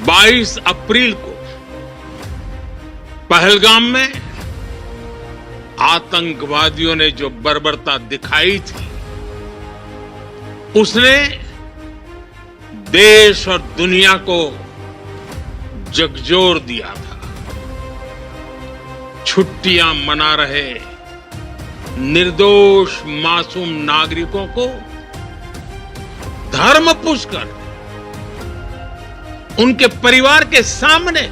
22 अप्रैल को पहलगाम में आतंकवादियों ने जो बर्बरता दिखाई थी, उसने देश और दुनिया को झकझोर दिया था। छुट्टियां मना रहे निर्दोष मासूम नागरिकों को धर्म पूछकर उनके परिवार के सामने,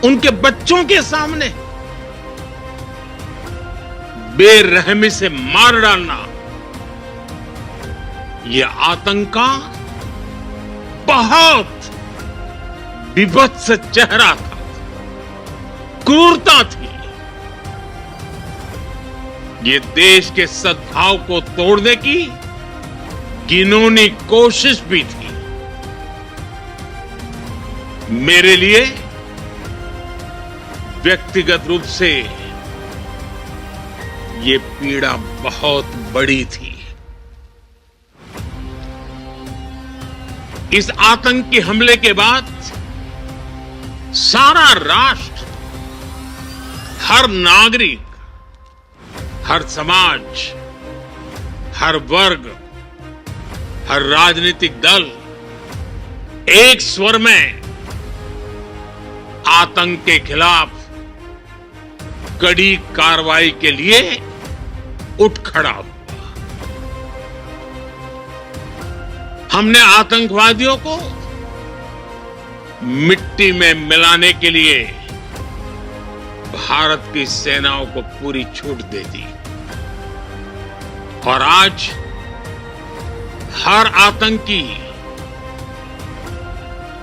उनके बच्चों के सामने बेरहमी से मार डालना, यह आतंक का बहुत विभत्स चेहरा था, क्रूरता थी। ये देश के सद्भाव को तोड़ने की घिनौनी कोशिश भी थी। मेरे लिए व्यक्तिगत रूप से ये पीड़ा बहुत बड़ी थी। इस आतंकी हमले के बाद सारा राष्ट्र, हर नागरिक, हर समाज, हर वर्ग, हर राजनीतिक दल एक स्वर में आतंक के खिलाफ कड़ी कार्रवाई के लिए उठ खड़ा हुआ। हमने आतंकवादियों को मिट्टी में मिलाने के लिए भारत की सेनाओं को पूरी छूट दे दी और आज हर आतंकी,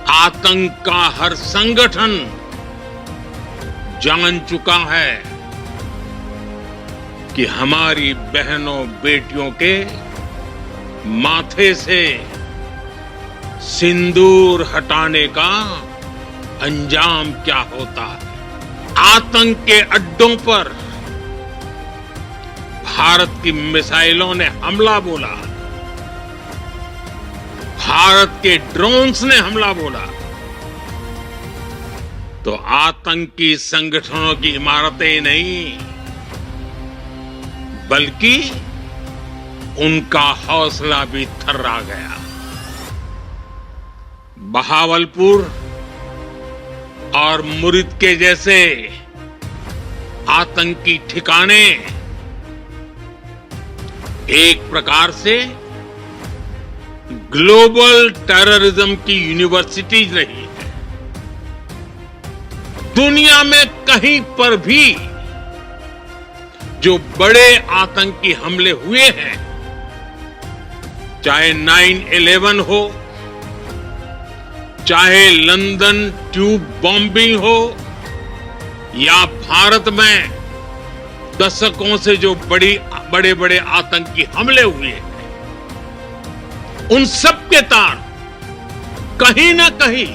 आतंक का हर संगठन जान चुका है कि हमारी बहनों बेटियों के माथे से सिंदूर हटाने का अंजाम क्या होता है। आतंक के अड्डों पर भारत की मिसाइलों ने हमला बोला, भारत के ड्रोन्स ने हमला बोला, तो आतंकी संगठनों की इमारतें नहीं, बल्कि उनका हौसला भी थर्रा गया। बहावलपुर और मुरिद के जैसे आतंकी ठिकाने एक प्रकार से ग्लोबल टेररिज्म की यूनिवर्सिटीज रही है। दुनिया में कहीं पर भी जो बड़े आतंकी हमले हुए हैं, चाहे 9/11 हो, चाहे लंदन ट्यूब बॉम्बिंग हो, या भारत में दशकों से जो बड़े बड़े आतंकी हमले हुए हैं, उन सब के तार कहीं ना कहीं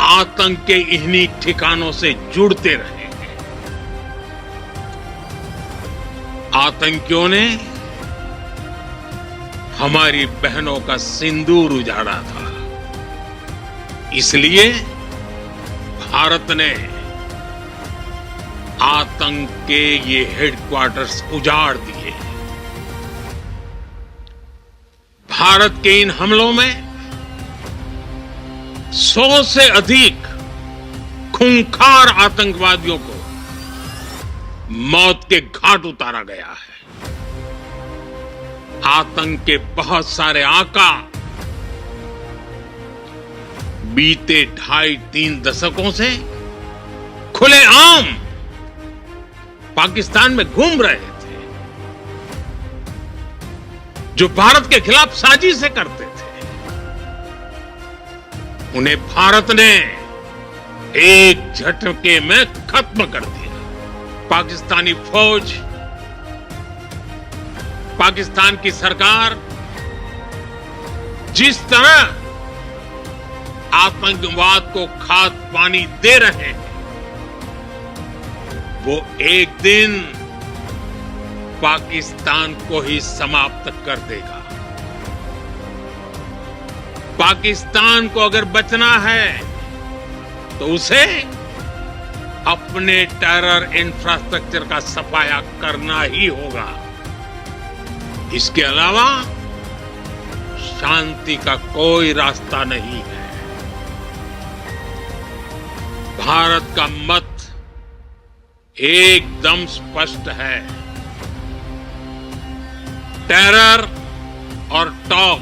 आतंक के इन्हीं ठिकानों से जुड़ते रहे हैं। आतंकियों ने हमारी बहनों का सिंदूर उजाड़ा था, इसलिए भारत ने आतंक के ये हेडक्वार्टर्स उजाड़ दिए। भारत के इन हमलों में 100 से अधिक खूंखार आतंकवादियों को मौत के घाट उतारा गया है। आतंक के बहुत सारे आका बीते 2.5-3 दशकों से खुलेआम पाकिस्तान में घूम रहे थे, जो भारत के खिलाफ साजिशें करते थे। उन्हें भारत ने एक झटके में खत्म कर दिया। पाकिस्तानी फौज, पाकिस्तान की सरकार जिस तरह आतंकवाद को खाद पानी दे रहे हैं, वो एक दिन पाकिस्तान को ही समाप्त कर देगा। पाकिस्तान को अगर बचना है तो उसे अपने टेरर इंफ्रास्ट्रक्चर का सफाया करना ही होगा। इसके अलावा शांति का कोई रास्ता नहीं है। भारत का मत एकदम स्पष्ट है। टेरर और टॉक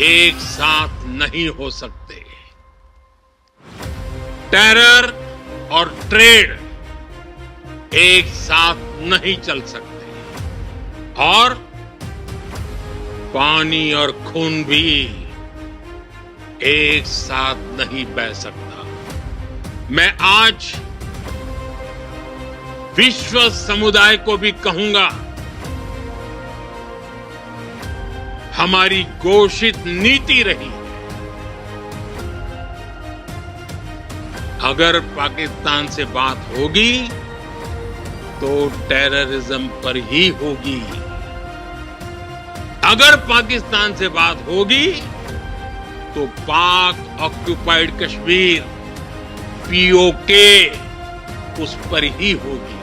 एक साथ नहीं हो सकते। टेरर और ट्रेड एक साथ नहीं चल सकते और पानी और खून भी एक साथ नहीं बह सकता। मैं आज विश्व समुदाय को भी कहूंगा, हमारी घोषित नीति रही है, अगर पाकिस्तान से बात होगी तो टेररिज्म पर ही होगी। अगर पाकिस्तान से बात होगी तो पाक ऑक्युपाइड कश्मीर पीओके उस पर ही होगी।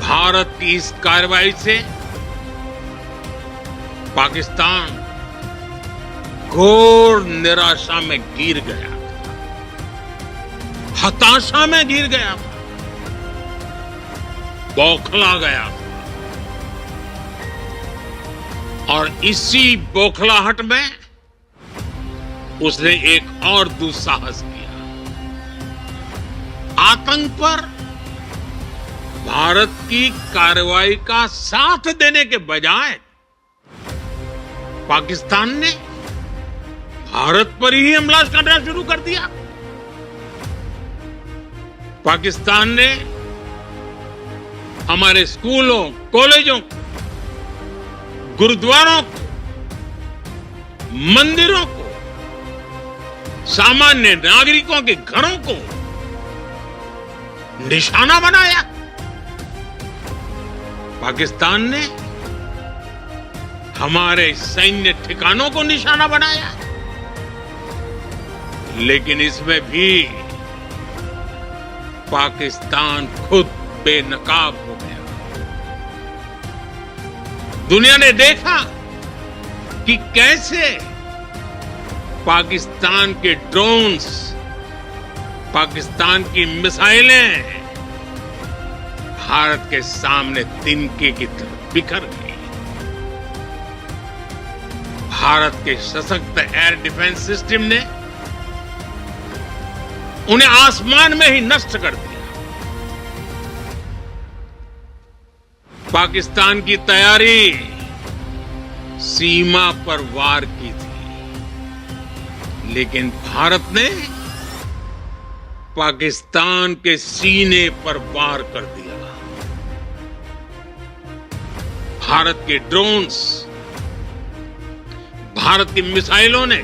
भारत की इस कार्रवाई से पाकिस्तान घोर निराशा में गिर गया, हताशा में गिर गया, बौखला गया और इसी बौखलाहट में उसने एक और दुस्साहस किया। आतंक पर भारत की कार्रवाई का साथ देने के बजाय पाकिस्तान ने भारत पर ही हमला करना शुरू कर दिया। पाकिस्तान ने हमारे स्कूलों, कॉलेजों, गुरुद्वारों को, मंदिरों को, सामान्य नागरिकों के घरों को निशाना बनाया। पाकिस्तान ने हमारे सैन्य ठिकानों को निशाना बनाया। लेकिन इसमें भी पाकिस्तान खुद बेनकाब हो गया। दुनिया ने देखा कि कैसे पाकिस्तान के ड्रोन्स, पाकिस्तान की मिसाइलें भारत के सामने तिनके की तरह बिखर गई। भारत के सशक्त एयर डिफेंस सिस्टम ने उन्हें आसमान में ही नष्ट कर दिया। पाकिस्तान की तैयारी सीमा पर वार की थी, लेकिन भारत ने पाकिस्तान के सीने पर वार कर दिया। भारत के ड्रोन्स, भारत की मिसाइलों ने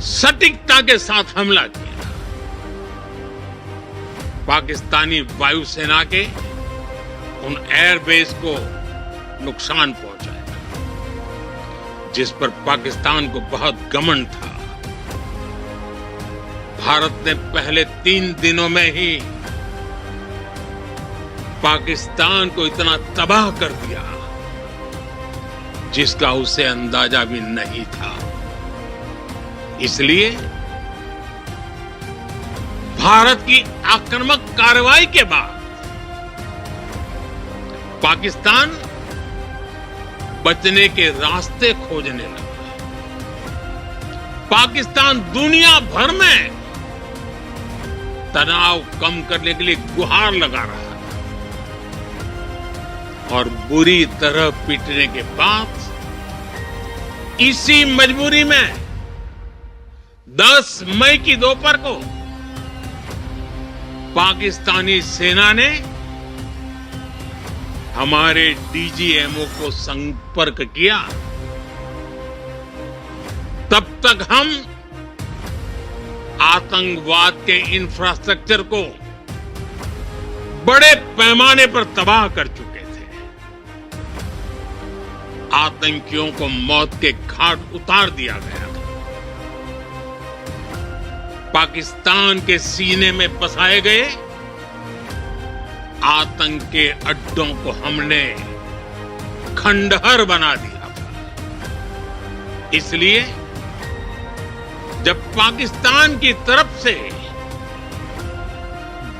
सटीकता के साथ हमला किया। पाकिस्तानी वायुसेना के उन एयरबेस को नुकसान पहुंचाया, जिस पर पाकिस्तान को बहुत घमंड था। भारत ने पहले 3 दिनों में ही पाकिस्तान को इतना तबाह कर दिया जिसका उसे अंदाजा भी नहीं था। इसलिए भारत की आक्रामक कार्रवाई के बाद पाकिस्तान बचने के रास्ते खोजने लगा। पाकिस्तान दुनिया भर में तनाव कम करने के लिए गुहार लगा रहा था और बुरी तरह पीटने के बाद इसी मजबूरी में 10 मई की दोपहर को पाकिस्तानी सेना ने हमारे डीजीएमओ को संपर्क किया। तब तक हम आतंकवाद के इंफ्रास्ट्रक्चर को बड़े पैमाने पर तबाह कर चुके थे। आतंकियों को मौत के घाट उतार दिया गया था। पाकिस्तान के सीने में बसाए गए आतंक के अड्डों को हमने खंडहर बना दिया था। इसलिए जब पाकिस्तान की तरफ से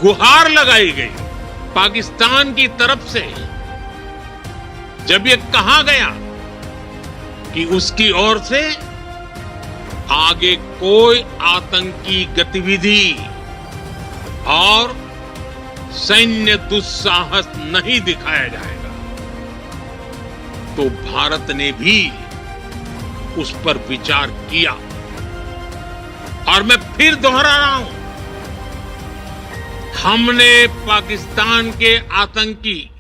गुहार लगाई गई, पाकिस्तान की तरफ से जब ये कहा गया कि उसकी ओर से आगे कोई आतंकी गतिविधि और सैन्य दुस्साहस नहीं दिखाया जाएगा, तो भारत ने भी उस पर विचार किया। और मैं फिर दोहरा रहा हूं, हमने पाकिस्तान के आतंकी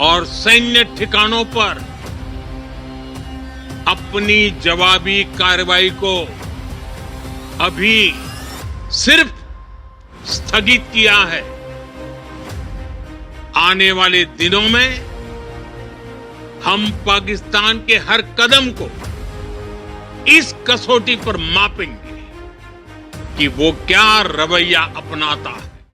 और सैन्य ठिकानों पर अपनी जवाबी कार्रवाई को अभी सिर्फ स्थगित किया है। आने वाले दिनों में हम पाकिस्तान के हर कदम को इस कसौटी पर मापेंगे कि वो क्या रवैया अपनाता है।